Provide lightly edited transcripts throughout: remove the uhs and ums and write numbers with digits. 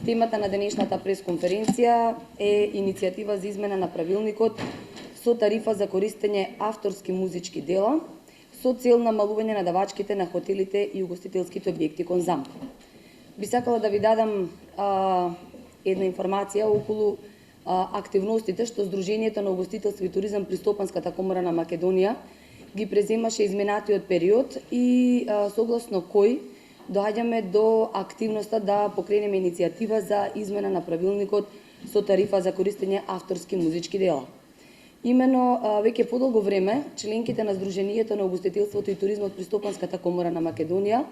Темата на денешната пресконференција е иницијатива за измена на правилникот со тарифа за користење авторски музички дела со цел намалување на давачките на хотелите и угостителските објекти кон ЗАМП. Би сакала да ви дадам една информација околу активностите што Сдруженијето на угостителство и туризам при Стопанската комора на Македонија ги преземаше изминатиот период и согласно кој доаѓаме до активноста да покренеме иницијатива за измена на правилникот со тарифа за користење авторски музички дела. Имено веќе подолго време членките на Сдруженијето на угостителството и туризмот при Стопанската комора на Македонија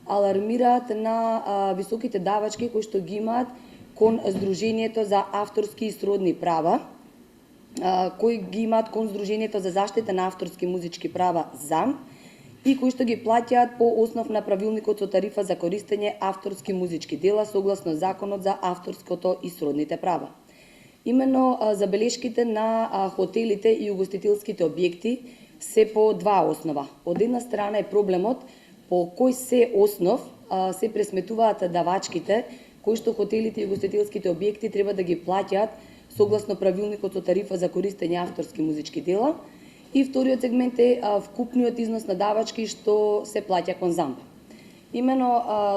алармираат на високите давачки кои што ги имаат кон Сдруженијето за авторски и сродни права, кои ги имаат кон Сдруженијето за заштита на авторски музички права ЗАМП и кои што ги плаќаат по основ на правилникот со тарифа за користење авторски музички дела согласно Законот за авторското и сродните права. Имено забелешките на хотелите и угостителските објекти се по два основа. Од една страна е проблемот по кој се основ се пресметуваат давачките кои што хотелите и угостителските објекти треба да ги плаќаат согласно правилникот со тарифа за користење авторски музички дела. И вториот сегмент е вкупниот износ на давачки што се плаќа кон ЗАМП. Имено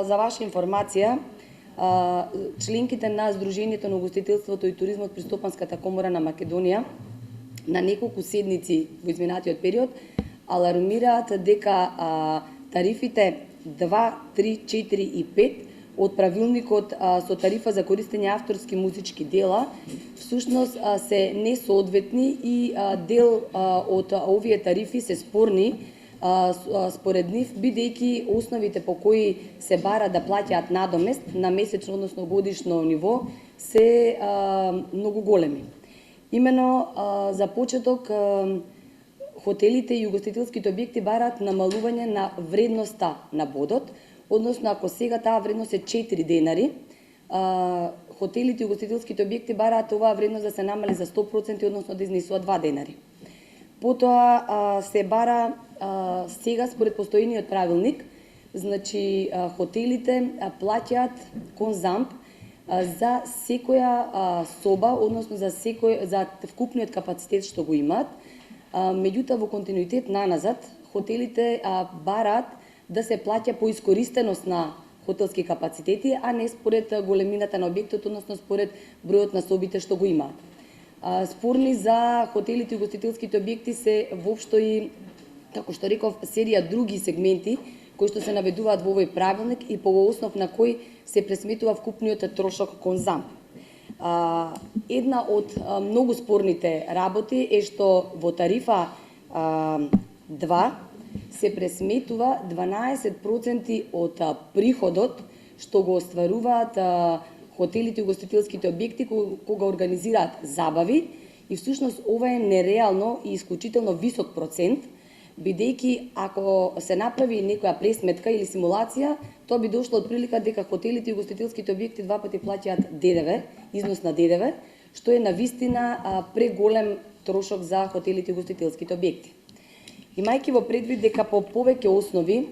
за ваша информација, членките на Сдруженијето на угостителството и туризмот при Стопанската комора на Македонија на неколку седници во изминатиот период алармираат дека тарифите 2, 3, 4 и 5 од правилникот со тарифа за користење авторски музички дела всушност се несоодветни и дел од овие тарифи се спорни според нив, бидејќи основите по кои се бара да плаќаат надомест на месечно, односно годишно ниво се многу големи. Имено за почеток хотелите и угостителските објекти бараат намалување на вредноста на бодот, односно ако сега таа вредност е 4 денари, хотелите и угостителските објекти бараат оваа вредност да се намали за 100%, односно да изнесува 2 денари. Потоа се бара сега според постојниот правилник, значи хотелите плаќаат кон ЗАМП за секоја соба, односно за вкупниот капацитет што го имаат. Меѓутоа во континуитет наназад хотелите бараат да се плаќа по искористеност на хотелски капацитети, а не според големината на објектот, односно според бројот на собите што го имаат. Спорни за хотелите и угостителските објекти се воопшто и, како што реков, серија други сегменти кои што се наведуваат во овој правилник и по основ на кој се пресметува вкупниот трошок кон ЗАМП. Една од многу спорните работи е што во тарифа 2 се пресметува 12% од приходот што го остваруваат хотелите и угостителските објекти кога организираат забави и всушност ова е нереално и исклучително висок процент, бидејќи ако се направи некоја пресметка или симулација, тоа би дошло од прилика дека хотелите и угостителските објекти два пати плаќаат ДДВ, износ на ДДВ, што е навистина преголем трошок за хотелите и угостителските објекти. Имајќи во предвид дека по повеќе основи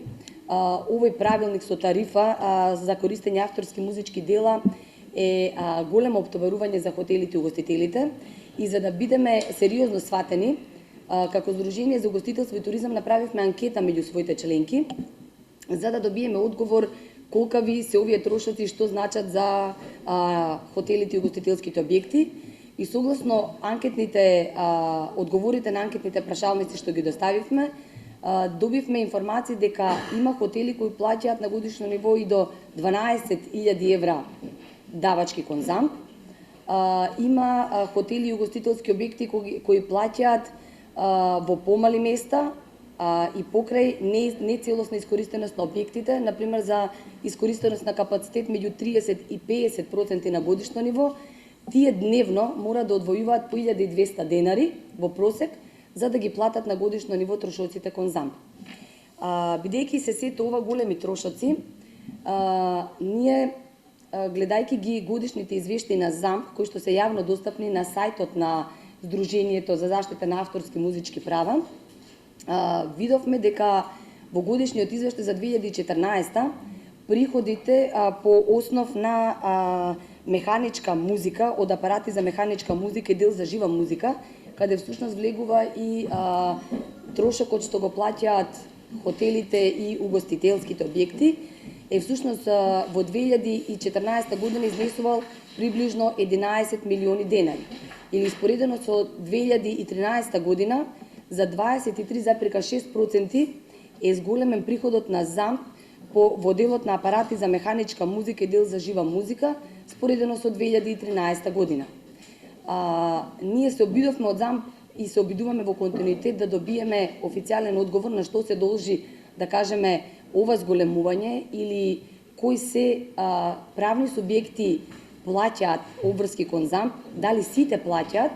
овој правилник со тарифа за користење авторски музички дела е големо оптоварување за хотелите и угостителите и за да бидеме сериозно сватени, како Сдружение за угостителство и туризам направивме анкета меѓу своите членки за да добиеме одговор колкави се овие трошоци што значат за хотелите и угостителските објекти. И согласно одговорите на анкетните прашалници што ги доставивме, добивме информации дека има хотели кои плаќаат на годишно ниво и до 12.000 евра давачки кон ЗАМП. Има хотели и угостителски објекти кои плаќаат во помали места и покрај нецелосна искористеност на објектите, например за искористеност на капацитет меѓу 30 и 50% на годишно ниво, тие дневно мора да одвојуваат по 1200 денари во просек за да ги платат на годишно ниво трошоците кон ЗАМП. Бидејќи се сето ова големи трошоци, ние гледајќи ги годишните извештаи на ЗАМП кои што се јавно достапни на сајтот на Сдруженијето за заштита на авторски музички права, видовме дека во годишниот извештај за 2014 приходите по основ на механичка музика, од апарати за механичка музика и дел за жива музика, каде всушност влегува и трошокот што го плаќаат хотелите и угостителските објекти, е всушност во 2014 година изнесувал приближно 11 милиони денари. Или споредено со 2013 година, за 23,6% е зголемен приходот на ЗАМП во делот на апарати за механичка музика и дел за жива музика, споредено со 2013 година. Ние се обидовме од ЗАМП и се обидуваме во континуитет да добиеме официјален одговор на што се должи, да кажеме, ова зголемување или кои се правни субјекти плаќаат обврски кон ЗАМП, дали сите плаќаат,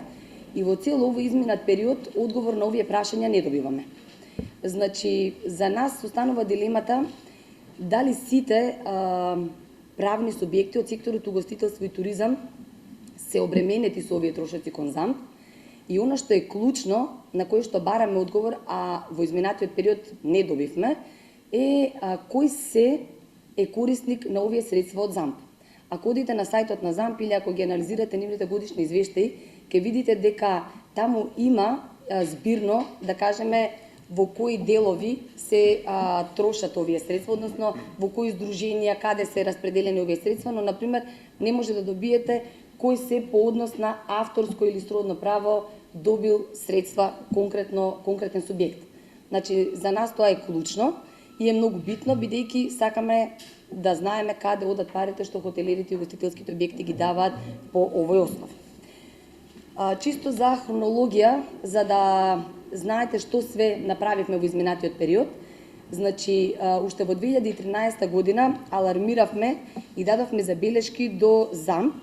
и во цел овој изминат период одговор на овие прашања не добиваме. Значи, за нас останува дилемата дали сите правни субјекти од секторот угостителство и туризам се обременети со овие трошоци кон ЗАМП, и она што е клучно, на кој што бараме одговор, а во изминатиот период не добивме, е кој се е корисник на овие средства од ЗАМП. Ако одите на сајтот на ЗАМП или ако ги анализирате нивните годишни извештаи, ќе видите дека таму има збирно, да кажеме, во кои делови се трошат овие средства, односно во кои здруженија, каде се распределени овие средства, но, например, не може да добиете кој се по однос на авторско или сродно право добил средства конкретен субјект. Значи, за нас тоа е клучно и е многу битно, бидејќи сакаме да знаеме каде одат парите што хотелерите и угостителските објекти ги даваат по овој основ. Чисто за хронологија, за да знаете што све направивме во изминатиот период, значи, уште во 2013 година алармиравме и дадовме забелешки до ЗАМП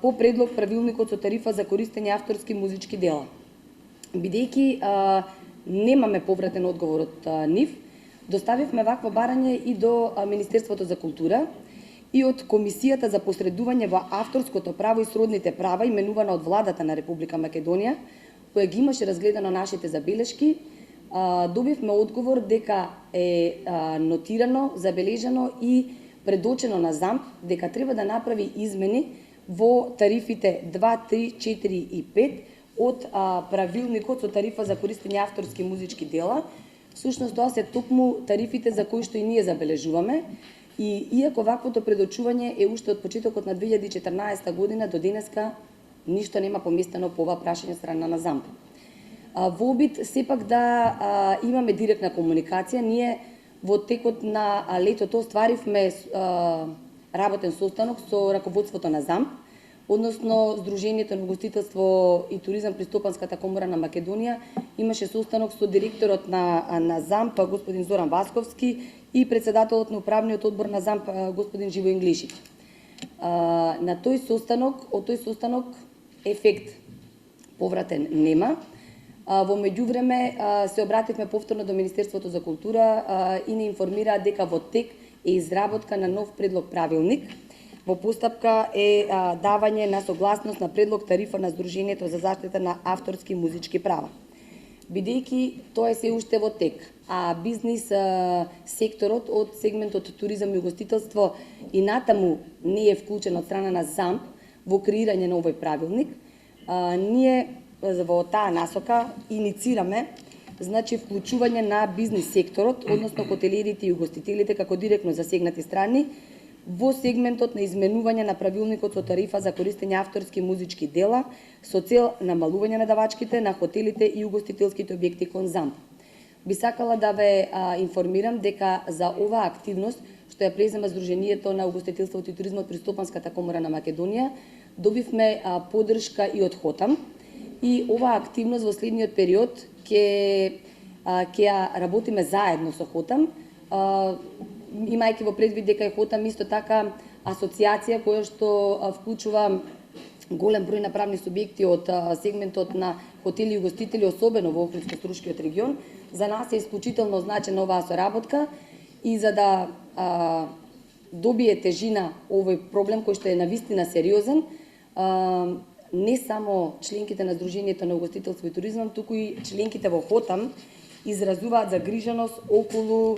по предлог правилникот со тарифа за користење авторски музички дела. Бидејќи немаме повратен одговор од нив, доставивме вакво барање и до Министерството за култура и од Комисијата за посредување во авторското право и сродните права, именувана од владата на Република Македонија, која ги имаше разгледано нашите забелешки. Добивме одговор дека е нотирано, забележано и предочено на ЗАМП дека треба да направи измени во тарифите 2, 3, 4 и 5 од правилникот со тарифа за користење авторски музички дела. Всушност тоа се токму тарифите за кои што и ние забележуваме, и иако ваквото предочување е уште од почетокот на 2014 година до денеска ништо нема поместено по ова прашање страна на ЗАМП. Во обид сепак да имаме директна комуникација, ние во текот на летото остваривме работен состанок со раководството на ЗАМП, односно Сдруженијето на угостителство и туризам при Стопанската комора на Македонија имаше состанок со директорот на ЗАМП, господин Зоран Васковски, и председателот на управниот одбор на ЗАМП, господин Живо Инглишич. На тој состанок, од тој состанок ефект повратен нема. Во меѓувреме се обративме повторно до Министерството за култура и не информираа дека во тек е изработка на нов предлог правилник. Во постапка е давање на согласност на предлог тарифа на Сдруженијето за заштита на авторски музички права. Бидејќи тоа е се уште во тек, а бизнис секторот од сегментот туризам и угостителство и натаму не е вклучен од страна на ЗАМП во креирање на овој правилник, ние во таа насока иницираме вклучување на бизнис секторот, односно хотелерите и угостителите како директно засегнати страни во сегментот на изменување на правилникот со тарифа за користење авторски музички дела со цел намалување на давачките на хотелите и угостителските објекти кон ЗАМП. Би сакала да ве информирам дека за оваа активност што ја презема Сдруженијето на угостителството и туризмот при Стопанската комора на Македонија, добивме поддршка и од ХОТАМ, и оваа активност во следниот период ќе ја работиме заедно со ХОТАМ, имајќи во предвид дека е ХОТАМ исто така асоциација која што вклучува голем број на правни субјекти од сегментот на хотели и угостители, особено во Охридско-Струшкиот регион. За нас е исклучително значена оваа соработка и за да добие тежина овој проблем кој што е навистина сериозен, не само членките на Сдруженијето на угостителство и туризам, туку и членките во ХОТАМ изразуваат загриженост околу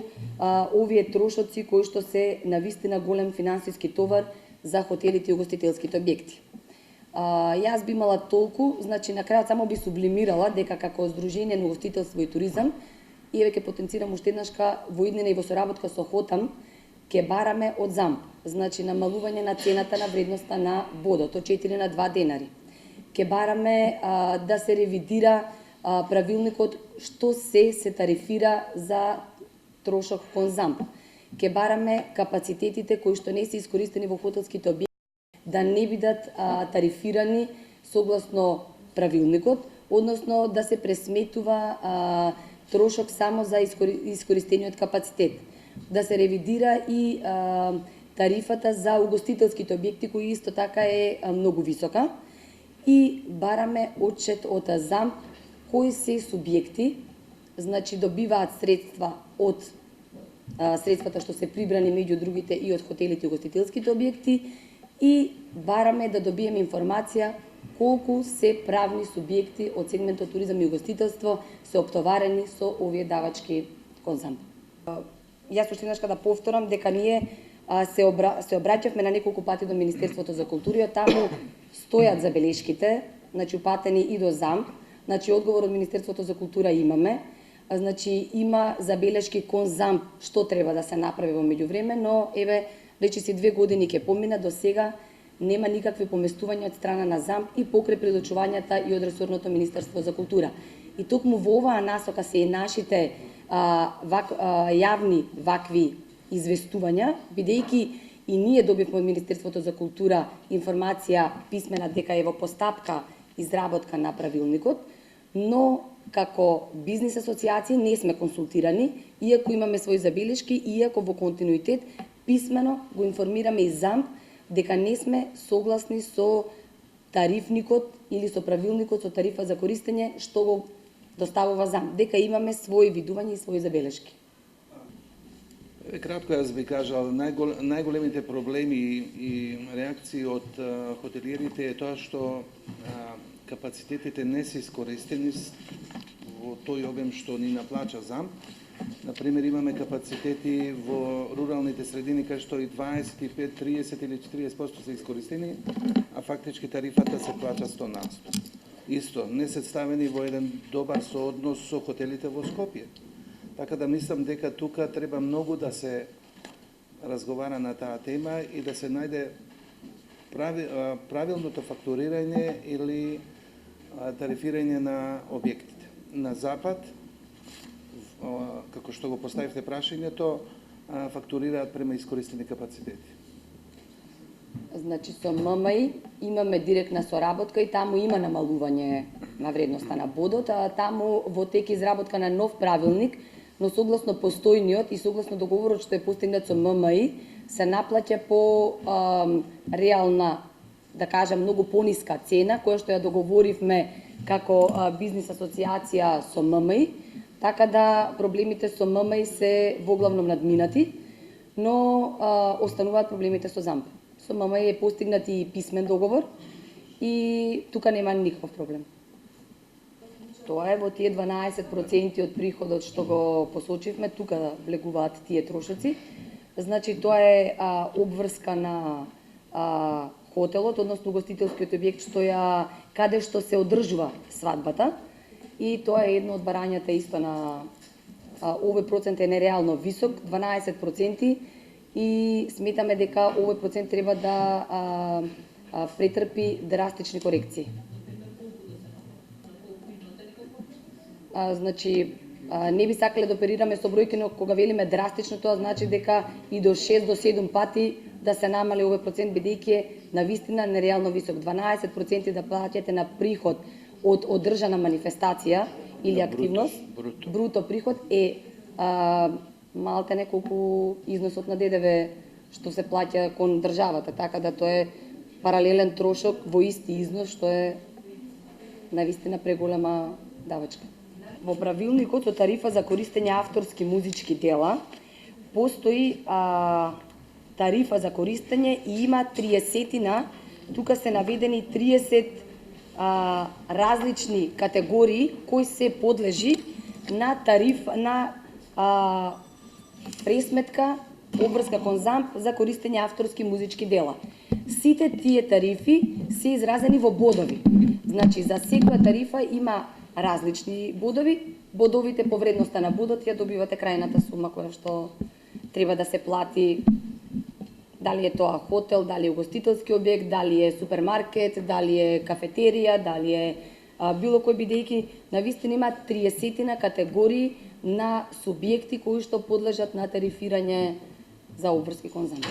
овие трошоци кои што се навистина голем финансиски товар за хотелите и угостителските објекти. Јас би имала толку, значи на крајот само би сублимирала дека како Сдружение на угостителство и туризам и еве ќе потенцирам уште еднашка во иднина и во соработка со ХОТАМ ќе бараме од ЗАМП, значи намалување на цената на вредноста на водот од 4 на 2 денари. Ќе бараме да се ревидира правилникот што се тарифира за трошок кон ЗАМП. Ќе бараме капацитетите кои што не се искористени во хотелските објекти да не бидат тарифирани согласно правилникот, односно да се пресметува трошок само за искористениот капацитет. Да се ревидира и тарифата за угостителските објекти кои исто така е многу висока и бараме отчет од ЗАМП кои се субјекти, значи добиваат средства од средствата што се прибрани меѓу другите и од хотелите и угостителските објекти и бараме да добиеме информација колку се правни субјекти од сегментот туризам и угостителство се оптоварени со овие давачки кон ЗАМП. Јас уште еднаш да повторам дека ние се обраќавме на неколку пати до Министерството за култура, таму стојат забелешките, значи упатени и до ЗАМП, значи одговор од Министерството за култура имаме, значи има забелешки кон ЗАМП што треба да се направи во меѓувреме, но еве речиси 2 години ќе помина, до сега нема никакви поместувања од страна на ЗАМП и покрај предучувањата и од ресорното Министерство за култура. И токму во оваа насока се и нашите јавни вакви известувања, бидејќи и ние добивме од Министерството за култура информација писмена дека е во постапка изработка на правилникот, но како бизнис асоцијации не сме консултирани, иако имаме своји забелешки, иако во континуитет писмено го информираме и ЗАМП дека не сме согласни со тарифникот или со правилникот со тарифа за користење што го доставува ЗАМП, дека имаме своји видувања и своји забелешки. Кратко јас би кажал, најголемите проблеми и реакции од хотелиерите е тоа што капацитетите не се искористени во тој обем што ни наплача ЗАМП. Например, имаме капацитети во руралните средини кај што и 25, 30 или 40% се искористени, а фактички тарифата се плаќа 100%. Исто, не се ставени во еден добар сооднос со хотелите во Скопје. Така да мислам дека тука треба многу да се разговара на таа тема и да се најде правилното фактурирање или тарифирање на објектите. На Запад, како што го поставивте прашањето, фактурираат према искористени капацитети. Значи со ММИ имаме директна соработка и таму има намалување на вредноста на бодот, а таму во тек изработка на нов правилник, но согласно постојниот и согласно договорот што е постигнат со ММИ, се наплаќа по реална, да кажам, многу пониска цена, која што ја договоривме како бизнис асоциација со ММИ, така да проблемите со ММИ се воглавном надминати, но остануваат проблемите со ЗАМП. Со ММИ е постигнат и писмен договор и тука нема никаков проблем. Тоа е во тие 12% од приходот што го посочивме, тука влегуваат тие трошоци. Значи тоа е обврска на хотелот, односно угостителскиот објект каде што се одржува свадбата. И тоа е едно од барањата исто на овој процент е нереално висок, 12%, и сметаме дека овој процент треба да претрпи драстични корекции. Значи, не би сакале да оперираме со бројки, но кога велиме драстично, тоа значи дека и до 6 до 7 пати да се намали овој процент, бидејќи е навистина нереално висок. 12% да плаќате на приход од одржана манифестација или активност, бруто приход е малте колку износот на ДДВ што се плаќа кон државата, така да тоа е паралелен трошок во исти износ, што е навистина преголема давачка. Во правилникот со тарифа за користење авторски музички дела постои тарифа за користење и има 30-тина, тука се наведени 30 различни категории кои се подлежи на пресметка обврска кон ЗАМП за користење авторски музички дела. Сите тие тарифи се изразени во бодови. Значи, за секоја тарифа има различни бодови. Бодовите по вредноста на бодот ја добивате крајната сума која што треба да се плати. Дали е тоа хотел, дали е угостителски објект, дали е супермаркет, дали е кафетерија, дали е било кој, бидејќи навистина има 30 категории на субјекти кои што подлежат на тарифирање за обврски кон ЗАМП.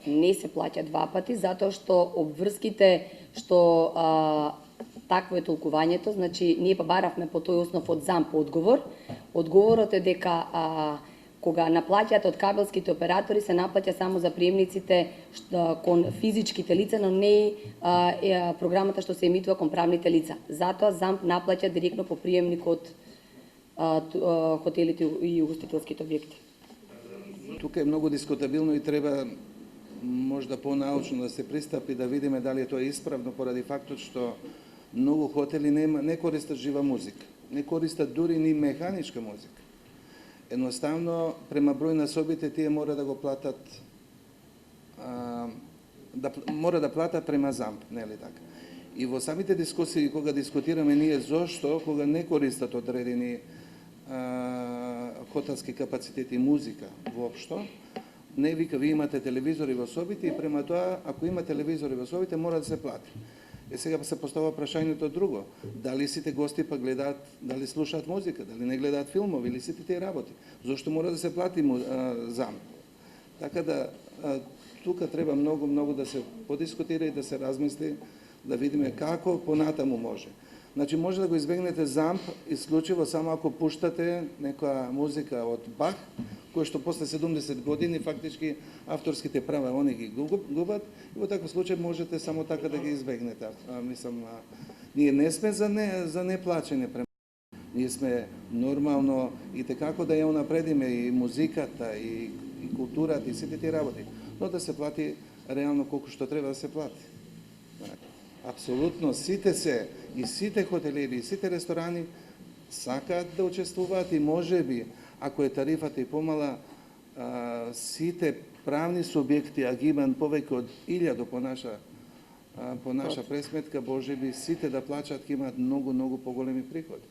Не се плаќа два пати, затоа што обврските што такво е толкувањето, значи ние баравме по тој основ од ЗАМП одговор. Одговорот е дека кога наплаќаат од кабелските оператори се наплаќа само за приемниците кон физичките лица, но не програмата што се емитува кон правните лица. Затоа ЗАМП наплаќа директно по приемник од хотелите и угостителските објекти. Тука е многу дискутабилно и треба можда понаучно да се пристапи да видиме дали тоа е исправно поради фактот што многу хотели не користат жива музика, не користат дури ни механичка музика. Едноставно, према број на собите, тие мора да го платат, мора да платат према ЗАМП, нели така? И во самите дискусии, кога дискутираме ние зошто, кога не користат одредени хотелски капацитети и музика воопшто, не вика, ви имате телевизори во собите и према тоа, ако има телевизори во собите, мора да се плати. Сега се поставува прашањето друго. Дали сите гости па гледаат, дали слушаат музика, дали не гледаат филмови или сите тие работи? Зошто мора да се плати ЗАМП? Така да, тука треба многу да се подискутира и да се размисли, да видиме како понатаму може. Значи, може да го избегнете ЗАМП исклучиво само ако пуштате некоја музика од Бах, кој што после 70 години фактички авторските права они ги губат и во таков случај можете само така да ги избегнете. Ние не сме за неплаќање према. Ние сме нормално и tekako да ја унапредиме и музиката и културата и сите тие работи, но да се плати реално колку што треба да се плати. Апсолутно сите хотелери и сите ресторани сакаат да учествуваат и можеби, ако е тарифата и помала, сите правни субјекти, а ги имаат повеќе од 1000 по наша пресметка, можеби сите да плачат, ќе имаат многу поголеми приходи.